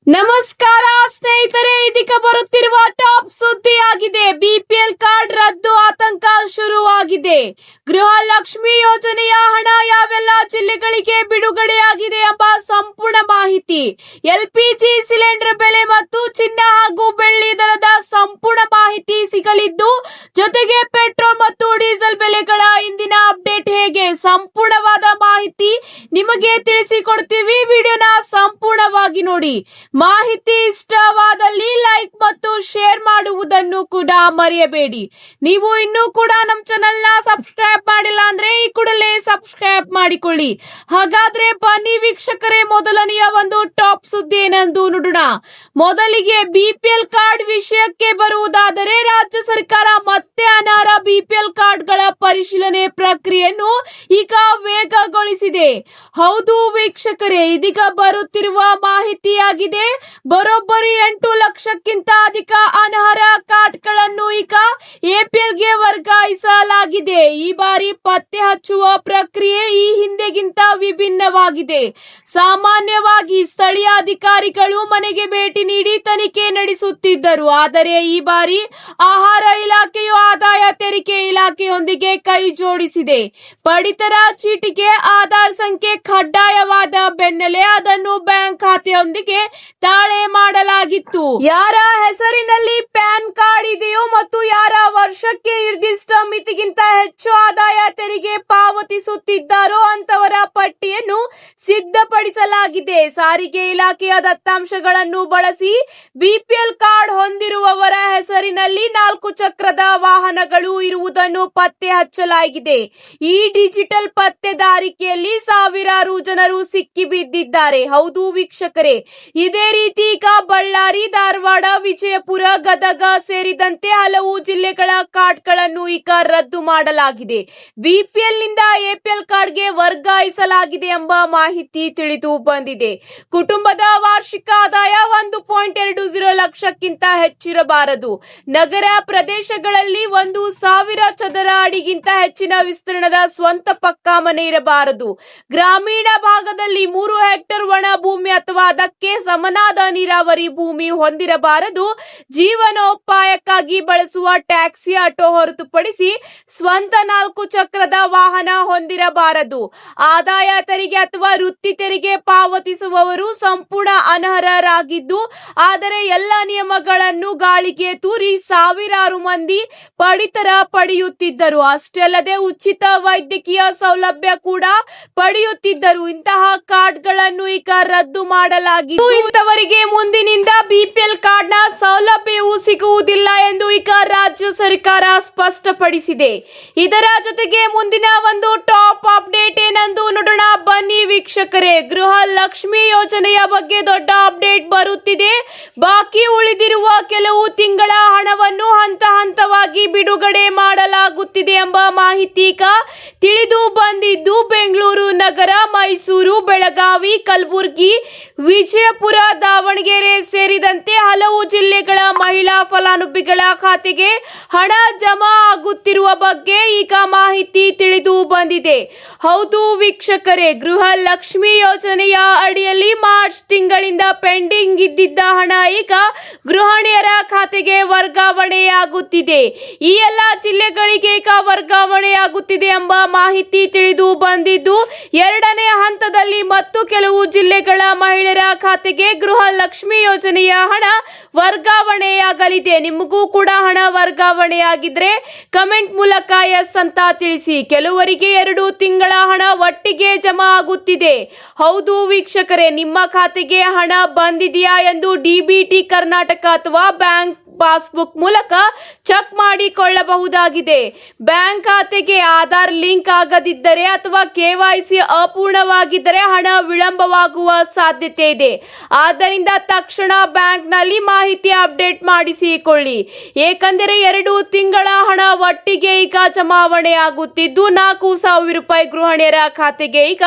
ನಮಸ್ಕಾರ ಸ್ನೇಹಿತರೆ, ಇದೀಗ ಬರುತ್ತಿರುವ ಟಾಪ್ ಸುದ್ದಿಯಾಗಿದೆ. ಬಿಪಿಎಲ್ ಕಾರ್ಡ್ ರದ್ದು ಆತಂಕ ಶುರುವಾಗಿದೆ. ಗೃಹಲಕ್ಷ್ಮಿ ಯೋಜನೆಯ ಹಣ ಯಾವೆಲ್ಲ ಜಿಲ್ಲೆಗಳಿಗೆ ಬಿಡುಗಡೆಯಾಗಿದೆ ಎಂಬ ಸಂಪೂರ್ಣ ಮಾಹಿತಿ, ಎಲ್ಪಿಜಿ ಸಿಲಿಂಡರ್ ಬೆಲೆ ಮತ್ತು ಚಿನ್ನ ಹಾಗೂ ಬೆಳ್ಳಿ ದರದ ಸಂಪೂರ್ಣ ಮಾಹಿತಿ ಸಿಗಲಿದ್ದು, ಜೊತೆಗೆ ಪೆಟ್ರೋಲ್ ಮತ್ತು ಡೀಸೆಲ್ ಬೆಲೆಗಳ ಇಂದಿನ ಅಪ್ಡೇಟ್ ಹೇಗೆ ಸಂಪೂರ್ಣವಾದ ಮಾಹಿತಿ ನಿಮಗೆ ತಿಳಿಸಿಕೊಡ್ತೀವಿ. ವಿಡಿಯೋನ ಸಂಪೂರ್ಣವಾಗಿ ನೋಡಿ. ಮಾಹಿತಿ ಇಷ್ಟವಾದಲ್ಲಿ ಲೈಕ್ ಮತ್ತು ಶೇರ್ ಮಾಡುವುದನ್ನು ಕೂಡ ಮರೆಯಬೇಡಿ. ನೀವು ಇನ್ನೂ ಕೂಡ ನಮ್ಮ ಚಾನೆಲ್ ನ ಸಬ್ಸ್ಕ್ರೈಬ್ ಮಾಡಿಲ್ಲ ಅಂದ್ರೆ ಈ ಕೂಡಲೇ ಸಬ್ಸ್ಕ್ರೈಬ್ ಮಾಡಿಕೊಳ್ಳಿ. ಹಾಗಾದ್ರೆ ಬನ್ನಿ ವೀಕ್ಷಕರೇ, ಮೊದಲನೆಯ ಒಂದು ಟಾಪ್ ಸುದ್ದಿ ಏನೆಂದು ನೋಡೋಣ. ಮೊದಲಿಗೆ ಬಿಪಿಎಲ್ ಕಾರ್ಡ್ ವಿಷಯಕ್ಕೆ ಬರುವುದಾದರೆ, ರಾಜ್ಯ ಸರ್ಕಾರ ಮತ್ತೆ ಅನರ್ಹ ಬಿಪಿಎಲ್ ಕಾರ್ಡ್ಗಳ ಪರಿಶೀಲನೆ ಪ್ರಕ್ರಿಯೆಯನ್ನು ಈಗ ವೇಗಗೊಳಿಸಿದೆ. ಹೌದು ವೀಕ್ಷಕರೇ, ಇದೀಗ ಬರುತ್ತಿರುವ ಮಾಹಿತಿಯಾಗಿದೆ. ಬರೋಬ್ಬರಿ 8 ಲಕ್ಷಕ್ಕಿಂತ ಅಧಿಕ ಅನರ್ಹ ಕಾರ್ಡ್ಗಳನ್ನು ಈಗ ಎಪಿಎಲ್ಗೆ ವರ್ಗಾಯಿಸಲಾಗಿದೆ. ಈ ಬಾರಿ ಪತ್ತೆ ಹಚ್ಚುವ ಪ್ರಕ್ರಿಯೆ ಈ ಹಿಂದೆಗಿಂತ ವಿಭಿನ್ನವಾಗಿದೆ. ಸಾಮಾನ್ಯವಾಗಿ ಸ್ಥಳೀಯ ಅಧಿಕಾರಿಗಳು ಮನೆಗೆ ಭೇಟಿ ನೀಡಿ ತನಿಖೆ ನಡೆಸುತ್ತಿದ್ದರು. ಆದರೆ ಈ ಬಾರಿ ಆಹಾರ ಇಲಾಖೆಯು ಆದಾಯ ತೆರಿಗೆ ಇಲಾಖೆಯೊಂದಿಗೆ ಕೈ ಜೋಡಿಸಿದೆ. ಪಡಿತರ ಚೀಟಿಗೆ ಆಧಾರ್ ಸಂಖ್ಯೆ ಕಡ್ಡಾಯವಾದ ಬೆನ್ನಲ್ಲೇ ಅದನ್ನು ಬ್ಯಾಂಕ್ ಖಾತೆಯೊಂದಿಗೆ ತಾಳೆ ಮಾಡಲಾಗಿತ್ತು. ಯಾರ ಹೆಸರಿನಲ್ಲಿ ಪ್ಯಾನ್ ಕಾರ್ಡ್ ಇದೆಯೋ ಮತ್ತು ಯಾರ ವರ್ಷಕ್ಕೆ ನಿರ್ದಿಷ್ಟ ಮಿತಿಗಿಂತ ಹೆಚ್ಚು ಆದಾಯ ತೆರಿಗೆ ಪಾವತಿಸುತ್ತಿದ್ದಾರೋ ಅಂತವರ ಪಟ್ಟಿಯನ್ನು ಸಿದ್ಧಪಡಿಸಲಾಗಿದೆ. ಸಾರಿಗೆ ಇಲಾಖೆಯ ದತ್ತಾಂಶಗಳನ್ನು ಬಳಸಿ ಬಿಪಿಎಲ್ ಕಾರ್ಡ್ ಹೊಂದಿರುವವರ ಹೆಸರಿನಲ್ಲಿ 4 ಚಕ್ರದ ವಾಹನಗಳು ಇರುವುದನ್ನು ಪತ್ತೆ ಹಚ್ಚಲಾಗಿದೆ. ಈ ಡಿಜಿಟಲ್ ಪತ್ತೆದಾರಿಕೆಯಲ್ಲಿ ಸಾವಿರಾರು ಜನರು ಸಿಕ್ಕಿಬಿದ್ದಿದ್ದಾರೆ. ಹೌದು ವೀಕ್ಷಕರೇ, ಇದೇ ರೀತಿ ಈಗ ಬಳ್ಳಾರಿ, ಧಾರವಾಡ, ವಿಜಯಪುರ, ಗದಗ ಸೇರಿದಂತೆ ಹಲವು ಜಿಲ್ಲೆಗಳ ಕಾರ್ಡ್ಗಳನ್ನು ಈಗ ರದ್ದು ಮಾಡಲಾಗಿದೆ. ಬಿಪಿಎಲ್ ನಿಂದ ಎಪಿಎಲ್ ಕಾರ್ಡ್ಗೆ ವರ್ಗಾಯಿಸಲಾಗಿದೆ ಎಂಬ ಮಾಹಿತಿ ತಿಳಿದು ಬಂದಿದೆ. ಕುಟುಂಬದ ವಾರ್ಷಿಕ ಆದಾಯ 1.20 ಲಕ್ಷಕ್ಕಿಂತ ಹೆಚ್ಚಿರಬಾರದು. ನಗರ ಪ್ರದೇಶಗಳಲ್ಲಿ 1,000 ಚದರ ಅಡಿಗಿಂತ ಹೆಚ್ಚಿನ ವಿಸ್ತೀರ್ಣದ ಸ್ವಂತ ಪಕ್ಕಾ ಮನೆ ಇರಬಾರದು. ಗ್ರಾಮೀಣ ಭಾಗದಲ್ಲಿ 3 ಹೆಕ್ಟೇರ್ ಒಣ ಭೂಮಿ ಅಥವಾ ಅದಕ್ಕೆ ಸಮನಾದ ನೀರಾವರಿ ಭೂಮಿ ಹೊಂದಿರಬಾರದು. ಜೀವನೋಪಾಯಕ್ಕಾಗಿ ಬಳಸುವ ಟ್ಯಾಕ್ಸಿ, ಆಟೋ ಹೊರತುಪಡಿಸಿ ಸ್ವಂತ 4 ಚಕ್ರದ ವಾಹನ ಹೊಂದಿರಬಾರದು. ಆದಾಯ ತೆರಿಗೆ ಅಥವಾ ವೃತ್ತಿ ತೆರಿಗೆ ಪಾವತಿಸುವವರು ಸಂಪೂರ್ಣ ಅನರ್ಹರಾಗಿದ್ದು, ಆದರೆ ಎಲ್ಲ ನಿಯಮಗಳನ್ನು ಗಾಳಿಗೆ ತೂರಿ ಸಾವಿರಾರು ಮಂದಿ ಪಡಿತರ ಪಡೆಯುತ್ತಿದ್ದರು. ಅಷ್ಟೇ ಅಲ್ಲದೆ ಉಚಿತ ವೈದ್ಯಕೀಯ ಸೌಲಭ್ಯ ಕೂಡ ಪಡೆಯುತ್ತಿದ್ದರು. ಇಂತಹ ಕಾರ್ಡ್ಗಳನ್ನು ಈಗ ರದ್ದು ಮಾಡಲಾಗಿದ್ದು, ಇಂಥವರಿಗೆ ಮುಂದಿನಿಂದ ಬಿಪಿಎಲ್ ಕಾರ್ಡ್ನ ಸೌಲಭ್ಯವೂ ಸಿಗುವುದಿಲ್ಲ ಎಂದು ಈಗ ರಾಜ್ಯ ಸರ್ಕಾರ ಸ್ಪಷ್ಟಪಡಿಸಿದೆ. ಇದರ ಜೊತೆಗೆ ಮುಂದಿನ ಒಂದು ಟಾಪ್ ಅಪ್ಡೇಟ್ ಏನೆಂದು ನೋಡೋಣ. ಬನ್ನಿ ವೀಕ್ಷಕರೇ, ಗೃಹ ಲಕ್ಷ್ಮಿ ಯೋಜನೆಯ ಬಗ್ಗೆ ದೊಡ್ಡ ಅಪ್ಡೇಟ್ ಬರುತ್ತಿದೆ. ಬಾಕಿ ಉಳಿದಿರುವ ಕೆಲವು ತಿಂಗಳ ಹಣವನ್ನು ಹಂತ ಹಂತವಾಗಿ ಬಿಡುಗಡೆ ಮಾಡಲಾಗುತ್ತಿದೆ ಎಂಬ ಮಾಹಿತಿ ಈಗ ತಿಳಿದು ಬಂದಿದ್ದು, ಬೆಂಗಳೂರು ನಗರ, ಮೈಸೂರು, ಬೆಳಗಾವಿ, ಕಲಬುರಗಿ, ವಿಜಯಪುರ, ದಾವಣಗೆರೆ ಸೇರಿದಂತೆ ಹಲವು ಜಿಲ್ಲೆಗಳ ಮಹಿಳಾ ಫಲಾನುಭವಿಗಳ ಖಾತೆಗೆ ಹಣ ಜಮಾ ಆಗುತ್ತಿರುವ ಬಗ್ಗೆ ಈಗ ಮಾಹಿತಿ ತಿಳಿದು ಬಂದಿದೆ. ಹೌದು ವೀಕ್ಷಕರೇ, ಗೃಹ ಲಕ್ಷ್ಮಿ ಯೋಜನೆಯ ಅಡಿಯಲ್ಲಿ ಮಾರ್ಚ್ ತಿಂಗಳಿಂದ ಪೆಂಡಿಂಗ್ ಇದ್ದಿದ್ದ ಹಣ ಈಗ ಗೃಹಿಣಿಯರ ಖಾತೆಗೆ ವರ್ಗಾವಣೆಯಾಗುತ್ತಿದೆ. ಈ ಎಲ್ಲ ಜಿಲ್ಲೆಗಳಿಗೆ ಈಗ ವರ್ಗಾವಣೆಯಾಗುತ್ತಿದೆ ಎಂಬ ಮಾಹಿತಿ ತಿಳಿದು ಬಂದಿದ್ದು, 2ನೇ ಹಂತದಲ್ಲಿ ಮತ್ತು ಕೆಲವು ಜಿಲ್ಲೆಗಳ ಮಹಿಳೆಯರ ಖಾತೆಗೆ ಗೃಹ ಲಕ್ಷ್ಮಿ ಯೋಜನೆಯ ಹಣ ವರ್ಗಾವಣೆಯಾಗಲಿದೆ. ನಿಮಗೂ ಕೂಡ ಹಣ ವರ್ಗಾವಣೆಯಾಗಿದ್ರೆ ಕಮೆಂಟ್ ಮೂಲಕ ಎಸ್ ಅಂತ ತಿಳಿಸಿ. ಕೆಲವರಿಗೆ 2 ತಿಂಗಳ ಹಣ ಒಟ್ಟಿಗೆ ಜಮಾ ಆಗುತ್ತಿದೆ. ಹೌದು ವೀಕ್ಷಕರೇ, ನಿಮ್ಮ ಖಾತೆಗೆ ಹಣ ಬಂದಿದೆಯಾ ಎಂದು ಡಿಬಿಟಿ ಕರ್ನಾಟಕ ಅಥವಾ ಬ್ಯಾಂಕ್ ಪಾಸ್ಬುಕ್ ಮೂಲಕ ಚೆಕ್ ಮಾಡಿಕೊಳ್ಳಬಹುದಾಗಿದೆ. ಬ್ಯಾಂಕ್ ಖಾತೆಗೆ ಆಧಾರ್ ಲಿಂಕ್ ಆಗದಿದ್ದರೆ ಅಥವಾ ಕೆವೈಸಿ ಅಪೂರ್ಣವಾಗಿದ್ದರೆ ಹಣ ವಿಳಂಬವಾಗುವ ಸಾಧ್ಯತೆ ಇದೆ. ಆದ್ದರಿಂದ ತಕ್ಷಣ ಬ್ಯಾಂಕ್ನಲ್ಲಿ ಮಾಹಿತಿ ಅಪ್ಡೇಟ್ ಮಾಡಿಸಿಕೊಳ್ಳಿ. ಏಕೆಂದರೆ 2 ತಿಂಗಳ ಹಣ ಒಟ್ಟಿಗೆ ಈಗ ಜಮಾವಣೆ ಆಗುತ್ತಿದ್ದು, 4,000 ರೂಪಾಯಿ ಗೃಹಿಣಿಯರ ಖಾತೆಗೆ ಈಗ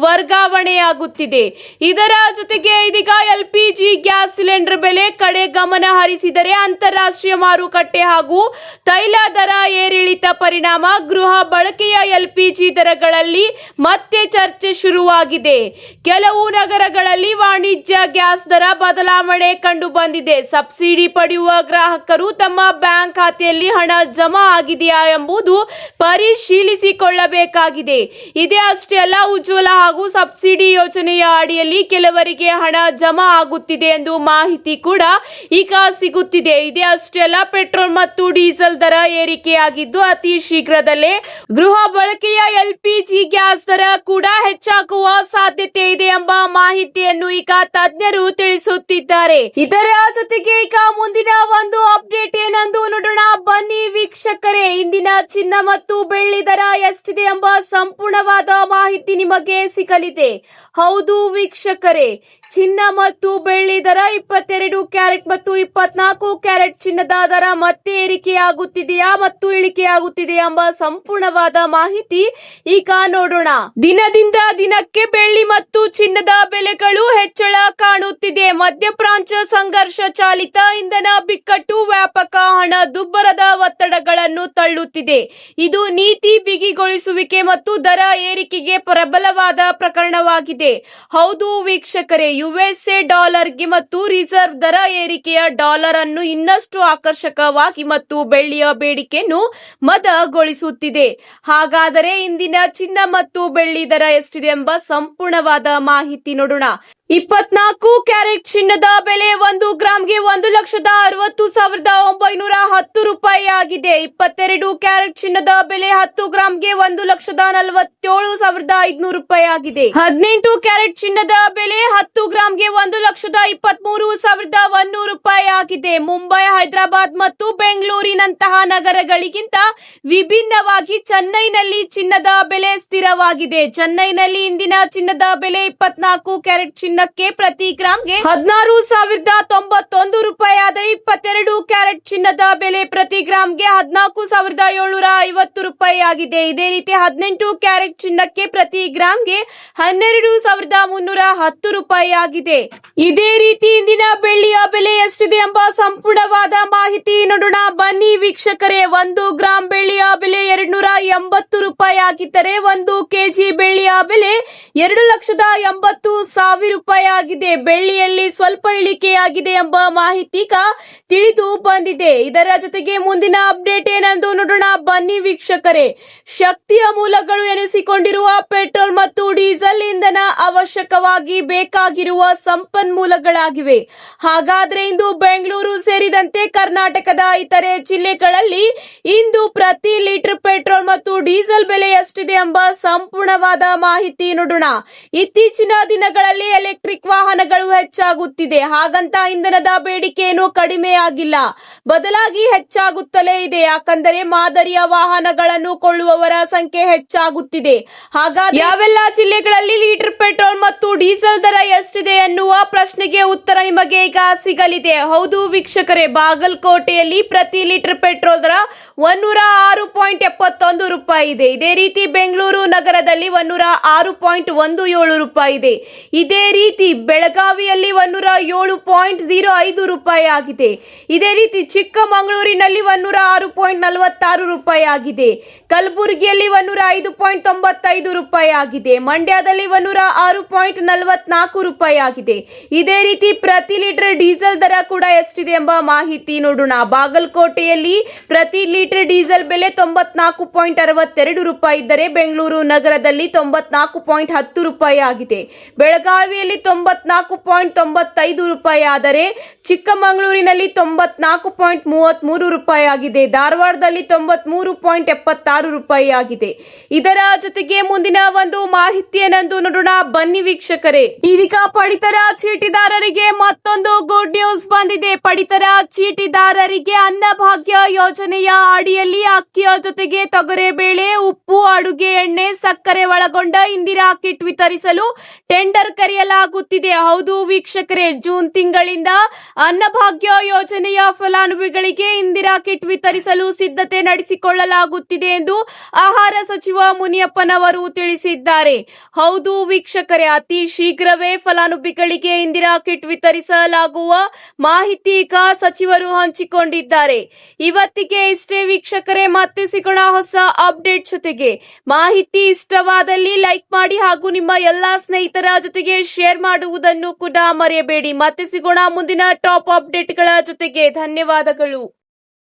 ವರ್ಗಾವಣೆಯಾಗುತ್ತಿದೆ. ಇದರ ಜೊತೆಗೆ ಇದೀಗ ಎಲ್ಪಿಜಿ ಗ್ಯಾಸ್ ಸಿಲಿಂಡರ್ ಬೆಲೆ ಕಡೆ ಗಮನ ಹರಿಸಿದರೆ ಅಂತಾರಾಷ್ಟ್ರೀಯ ಮಾರುಕಟ್ಟೆ ಹಾಗೂ ತೈಲ ದರ ಏರಿಳಿತ ಪರಿಣಾಮ ಗೃಹ ಬಳಕೆಯ LPG ದರಗಳಲ್ಲಿ ಮತ್ತೆ ಚರ್ಚೆ ಶುರುವಾಗಿದೆ. ಕೆಲವು ನಗರಗಳಲ್ಲಿ ವಾಣಿಜ್ಯ ಗ್ಯಾಸ್ ದರ ಬದಲಾವಣೆ ಕಂಡು ಬಂದಿದೆ. ಸಬ್ಸಿಡಿ ಪಡೆಯುವ ಗ್ರಾಹಕರು ತಮ್ಮ ಬ್ಯಾಂಕ್ ಖಾತೆಯಲ್ಲಿ ಹಣ ಜಮಾ ಆಗಿದೆಯಾ ಎಂಬುದು ಪರಿಶೀಲಿಸಿಕೊಳ್ಳಬೇಕಾಗಿದೆ. ಇದೇ ಅಷ್ಟೇ ಅಲ್ಲ, ಉಜ್ವಲ ಹಾಗೂ ಸಬ್ಸಿಡಿ ಯೋಜನೆಯ ಅಡಿಯಲ್ಲಿ ಕೆಲವರಿಗೆ ಹಣ ಜಮಾ ಆಗುತ್ತಿದೆ ಎಂದು ಮಾಹಿತಿ ಕೂಡ ಈಗ ಸಿಗುತ್ತಿದೆ. ಇದೇ ಅಷ್ಟೇ ಅಲ್ಲ, ಪೆಟ್ರೋಲ್ ಮತ್ತು ಡೀಸೆಲ್ ದರ ಏರಿಕೆಯಾಗಿದ್ದು ಅತಿ ಶೀಘ್ರದಲ್ಲೇ ಗೃಹ ಬಳಕೆಯ LPG ಗ್ಯಾಸ್ ದರ ಕೂಡ ಹೆಚ್ಚಾಗುವ ಸಾಧ್ಯತೆ ಇದೆ ಎಂಬ ಮಾಹಿತಿಯನ್ನು ಈಗ ತಜ್ಞರು ತಿಳಿಸುತ್ತಿದ್ದಾರೆ. ಇದರ ಜೊತೆಗೆ ಈಗ ಮುಂದಿನ ಒಂದು ಅಪ್ಡೇಟ್ ಏನೆಂದು ನೋಡೋಣ ಬನ್ನಿ ವೀಕ್ಷಕರೇ. ಇಂದಿನ ಚಿನ್ನ ಮತ್ತು ಬೆಳ್ಳಿ ದರ ಎಷ್ಟಿದೆ ಎಂಬ ಸಂಪೂರ್ಣವಾದ ಮಾಹಿತಿ ನಿಮಗೆ ಸಿಗಲಿದೆ. ಹೌದು ವೀಕ್ಷಕರೇ, ಚಿನ್ನ ಮತ್ತು ಬೆಳ್ಳಿ ದರ 22 ಕ್ಯಾರೆಟ್ ಮತ್ತು 24 ಕ್ಯಾರೆಟ್ ಚಿನ್ನದ ದರ ಮತ್ತೆ ಏರಿಕೆಯಾಗುತ್ತಿದೆಯಾ ಮತ್ತು ಇಳಿಕೆಯಾಗುತ್ತಿದೆಯಾ ಎಂಬ ಸಂಪೂರ್ಣವಾದ ಮಾಹಿತಿ ಈಗ ನೋಡೋಣ. ದಿನದಿಂದ ದಿನಕ್ಕೆ ಬೆಳ್ಳಿ ಮತ್ತು ಚಿನ್ನದ ಬೆಲೆಗಳು ಹೆಚ್ಚಳ ಕಾಣುತ್ತಿದೆ. ಮಧ್ಯಪ್ರಾಚ್ಯ ಸಂಘರ್ಷ ಚಾಲಿತ ಇಂಧನ ಬಿಕ್ಕಟ್ಟು ವ್ಯಾಪಕ ಹಣ ದುಬ್ಬರದ ಒತ್ತಡಗಳನ್ನು ತಳ್ಳುತ್ತಿದೆ. ಇದು ನೀತಿ ಬಿಗಿಗೊಳಿಸುವಿಕೆ ಮತ್ತು ದರ ಏರಿಕೆಗೆ ಪ್ರಬಲವಾದ ಪ್ರಕರಣವಾಗಿದೆ. ಹೌದು ವೀಕ್ಷಕರೇ, USA ಡಾಲರ್ಗೆ ಮತ್ತು ರಿಸರ್ವ್ ದರ ಏರಿಕೆಯ ಡಾಲರ್ ಅನ್ನು ಇನ್ನಷ್ಟು ಆಕರ್ಷಕವಾಗಿ ಮತ್ತು ಬೆಳ್ಳಿಯ ಬೇಡಿಕೆಯನ್ನು ಮದಗೊಳಿಸುತ್ತಿದೆ. ಹಾಗಾದರೆ ಇಂದಿನ ಚಿನ್ನ ಮತ್ತು ಬೆಳ್ಳಿ ದರ ಎಷ್ಟಿದೆ ಎಂಬ ಸಂಪೂರ್ಣವಾದ ಮಾಹಿತಿ ನೋಡೋಣ. 24 ಕ್ಯಾರೆಟ್ ಚಿನ್ನದ ಬೆಲೆ 1 ಗ್ರಾಂಗೆ 1,60,910 ರೂಪಾಯಿ ಆಗಿದೆ. 22 ಕ್ಯಾರೆಟ್ ಚಿನ್ನದ ಬೆಲೆ 10 ಗ್ರಾಂಗೆ 1,47,500 ರೂಪಾಯಿ ಆಗಿದೆ. 18 ಕ್ಯಾರೆಟ್ ಚಿನ್ನದ ಬೆಲೆ 10 ಗ್ರಾಂಗೆ 1,23,100 ರೂಪಾಯಿ ಆಗಿದೆ. ಮುಂಬೈ, ಹೈದರಾಬಾದ್ ಮತ್ತು ಬೆಂಗಳೂರಿನಂತಹ ನಗರಗಳಿಗಿಂತ ವಿಭಿನ್ನವಾಗಿ ಚೆನ್ನೈನಲ್ಲಿ ಚಿನ್ನದ ಬೆಲೆ ಸ್ಥಿರವಾಗಿದೆ. ಚೆನ್ನೈನಲ್ಲಿ ಇಂದಿನ ಚಿನ್ನದ ಬೆಲೆ 24 ಕ್ಯಾರೆಟ್ ಚಿನ್ನಕ್ಕೆ ಪ್ರತಿ ಗ್ರಾಂಗೆ 16,091 ರೂಪಾಯಿ ಆದರೆ 22 ಕ್ಯಾರೆಟ್ ಚಿನ್ನದ ಬೆಲೆ ಪ್ರತಿ ಗ್ರಾಂಗೆ 14,750 ರೂಪಾಯಿ ಆಗಿದೆ. ಇದೇ ರೀತಿ 18 ಕ್ಯಾರೆಟ್ ಚಿನ್ನಕ್ಕೆ ಪ್ರತಿ ಗ್ರಾಂಗೆ 12,310 ರೂಪಾಯಿ ಆಗಿದೆ. ಇದೇ ರೀತಿ ಇಂದಿನ ಬೆಳ್ಳಿಯ ಬೆಲೆ ಎಷ್ಟಿದೆ ಎಂಬ ಸಂಪೂರ್ಣವಾದ ಮಾಹಿತಿ ನೋಡೋಣ ಬನ್ನಿ ವೀಕ್ಷಕರೇ. 1 ಗ್ರಾಂ ಬೆಳ್ಳಿಯ ಬೆಲೆ 280 ರೂಪಾಯಿ ಆಗಿದ್ದರೆ 1 ಕೆಜಿ ಬೆಳ್ಳಿಯ ಬೆಲೆ 2,80,000 ರೂಪಾಯಿ ಆಗಿದೆ. ಬೆಳ್ಳಿಯಲ್ಲಿ ಸ್ವಲ್ಪ ಇಳಿಕೆಯಾಗಿದೆ ಎಂಬ ಮಾಹಿತಿ ಈಗ ತಿಳಿದು ಬಂದಿದೆ. ಇದರ ಜೊತೆಗೆ ಮುಂದಿನ ಅಪ್ಡೇಟ್ ಏನೆಂದು ನೋಡೋಣ ಬನ್ನಿ ವೀಕ್ಷಕರೇ. ಶಕ್ತಿಯ ಮೂಲಗಳು ಎನಿಸಿಕೊಂಡಿರುವ ಪೆಟ್ರೋಲ್ ಮತ್ತು ಡೀಸೆಲ್ ಇಂಧನ ಅವಶ್ಯಕವಾಗಿ ಬೇಕಾಗಿರುವ ಸಂಪನ್ಮೂಲಗಳಾಗಿವೆ. ಹಾಗಾದ್ರೆ ಇಂದು ಬೆಂಗಳೂರು ಸೇರಿದಂತೆ ಕರ್ನಾಟಕದ ಇತರೆ ಜಿಲ್ಲೆಗಳಲ್ಲಿ ಇಂದು ಪ್ರತಿ ಲೀಟರ್ ಪೆಟ್ರೋಲ್ ಮತ್ತು ಡೀಸೆಲ್ ಬೆಲೆ ಎಷ್ಟಿದೆ ಎಂಬ ಸಂಪೂರ್ಣವಾದ ಮಾಹಿತಿ ನೋಡೋಣ. ಇತ್ತೀಚಿನ ದಿನಗಳಲ್ಲಿ ಎಲೆಕ್ಟ್ರಿಕ್ ವಾಹನಗಳು ಹೆಚ್ಚಾಗುತ್ತಿದೆ. ಹಾಗಂತ ಇಂಧನದ ಬೇಡಿಕೆ ಏನು ಕಡಿಮೆ ಆಗಿಲ್ಲ, ಬದಲಾಗಿ ಹೆಚ್ಚಾಗುತ್ತಲೇ ಇದೆ. ಯಾಕಂದರೆ ಮಾದರಿಯ ವಾಹನಗಳನ್ನು ಕೊಳ್ಳುವವರ ಸಂಖ್ಯೆ ಹೆಚ್ಚಾಗುತ್ತಿದೆ. ಹಾಗಾಗಿ ಯಾವೆಲ್ಲ ಜಿಲ್ಲೆಗಳಲ್ಲಿ ಲೀಟರ್ ಪೆಟ್ರೋಲ್ ಮತ್ತು ಡೀಸೆಲ್ ದರ ಎಷ್ಟಿದೆ ಎನ್ನುವ ಪ್ರಶ್ನೆಗೆ ಉತ್ತರ ನಿಮಗೆ ಈಗ ಸಿಗಲಿದೆ. ಹೌದು ವೀಕ್ಷಕರೇ, ಬಾಗಲಕೋಟೆಯಲ್ಲಿ ಪ್ರತಿ ಲೀಟರ್ ಪೆಟ್ರೋಲ್ ದರ 106.71 ರೂಪಾಯಿ ಇದೆ. ಇದೇ ರೀತಿ ಬೆಂಗಳೂರು ನಗರದಲ್ಲಿ 106.17 ರೂಪಾಯಿ ಇದೆ. ಇದೇ ರೀತಿ ಬೆಳಗಾವಿಯಲ್ಲಿ 107.05 ರೂಪಾಯಿ ಆಗಿದೆ. ಇದೇ ರೀತಿ ಚಿಕ್ಕಮಗಳೂರಿನಲ್ಲಿ 106.46 ರೂಪಾಯಿ ಆಗಿದೆ. ಕಲಬುರಗಿಯಲ್ಲಿ 105.95 ರೂಪಾಯಿ ಆಗಿದೆ. ಮಂಡ್ಯದಲ್ಲಿ 106.44 ರೂಪಾಯಿ ಆಗಿದೆ. ಇದೇ ರೀತಿ ಪ್ರತಿ ಲೀಟರ್ ಡೀಸೆಲ್ ದರ ಕೂಡ ಎಷ್ಟಿದೆ ಎಂಬ ಮಾಹಿತಿ ನೋಡೋಣ. ಬಾಗಲಕೋಟೆಯಲ್ಲಿ ಪ್ರತಿ ಲೀಟರ್ ಡೀಸೆಲ್ ಬೆಲೆ 94.62 ರೂಪಾಯಿ ಇದ್ದರೆ ಬೆಂಗಳೂರು ನಗರದಲ್ಲಿ 94.10 ರೂಪಾಯಿ ಆಗಿದೆ. ಬೆಳಗಾವಿಯಲ್ಲಿ 94.95 ರೂಪಾಯಿ ಆದರೆ ಚಿಕ್ಕಮಗಳೂರಿನಲ್ಲಿ 94.33 ರೂಪಾಯಿ ಆಗಿದೆ. ಧಾರವಾಡದಲ್ಲಿ 93.76 ರೂಪಾಯಿ ಆಗಿದೆ. ಇದರ ಜೊತೆಗೆ ಮುಂದಿನ ಒಂದು ಮಾಹಿತಿ ಏನೆಂದು ನೋಡೋಣ ಬನ್ನಿ ವೀಕ್ಷಕರೇ. ಇದೀಗ ಪಡಿತರ ಚೀಟಿದಾರರಿಗೆ ಮತ್ತೊಂದು ಗುಡ್ ನ್ಯೂಸ್ ಬಂದಿದೆ. ಪಡಿತರ ಚೀಟಿದಾರರಿಗೆ ಅನ್ನಭಾಗ್ಯ ಯೋಜನೆಯ ಅಡಿಯಲ್ಲಿ ಅಕ್ಕಿಯ ಜೊತೆಗೆ ತೊಗರಿಬೇಳೆ, ಉಪ್ಪು, ಅಡುಗೆ ಎಣ್ಣೆ, ಸಕ್ಕರೆ ಒಳಗೊಂಡ ಇಂದಿರಾ ಕಿಟ್ ವಿತರಿಸಲು ಟೆಂಡರ್ ಕರೆಯಲಾಗುತ್ತಿದೆ. ಹೌದು ವೀಕ್ಷಕರೇ, ಜೂನ್ ತಿಂಗಳಿಂದ ಅನ್ನಭಾಗ್ಯ ಯೋಜನೆಯ ಫಲಾನುಭವಿಗಳಿಗೆ ಇಂದಿರಾ ಕಿಟ್ ವಿತರಿಸಲು ಸಿದ್ಧತೆ ನಡೆಸಿಕೊಳ್ಳಲಾಗುತ್ತಿದೆ ಎಂದು ಆಹಾರ ಸಚಿವ ಮುನಿಯಪ್ಪನವರು ತಿಳಿಸಿದ್ದಾರೆ. ಹೌದು ವೀಕ್ಷಕರೇ, ಅತಿ ಶೀಘ್ರವೇ ಫಲಾನುಭವಿಗಳಿಗೆ ಇಂದಿರಾ ಕಿಟ್ ವಿತರಿಸಲಾಗುವ ಮಾಹಿತಿ ಈಗ ಸಚಿವರು ಹಂಚಿಕೊಂಡಿದ್ದಾರೆ. ಇವತ್ತಿಗೆ ಇಷ್ಟೇ ವೀಕ್ಷಕರೇ, ಮತ್ತೆ ಸಿಗೋಣ ಹೊಸ ಅಪ್ಡೇಟ್ ಜೊತೆಗೆ. ಮಾಹಿತಿ ಇಷ್ಟವಾದಲ್ಲಿ ಲೈಕ್ ಮಾಡಿ ಹಾಗೂ ನಿಮ್ಮ ಎಲ್ಲಾ ಸ್ನೇಹಿತರ ಜೊತೆಗೆ ಶೇರ್ ಮಾಡುವುದನ್ನು ಕೂಡ ಮರೆಯಬೇಡಿ. ಮತ್ತೆ ಸಿಗೋಣ ಮುಂದಿನ ಟಾಪ್ ಅಪ್ಡೇಟ್ಗಳ ಜೊತೆಗೆ. ಧನ್ಯವಾದಗಳು.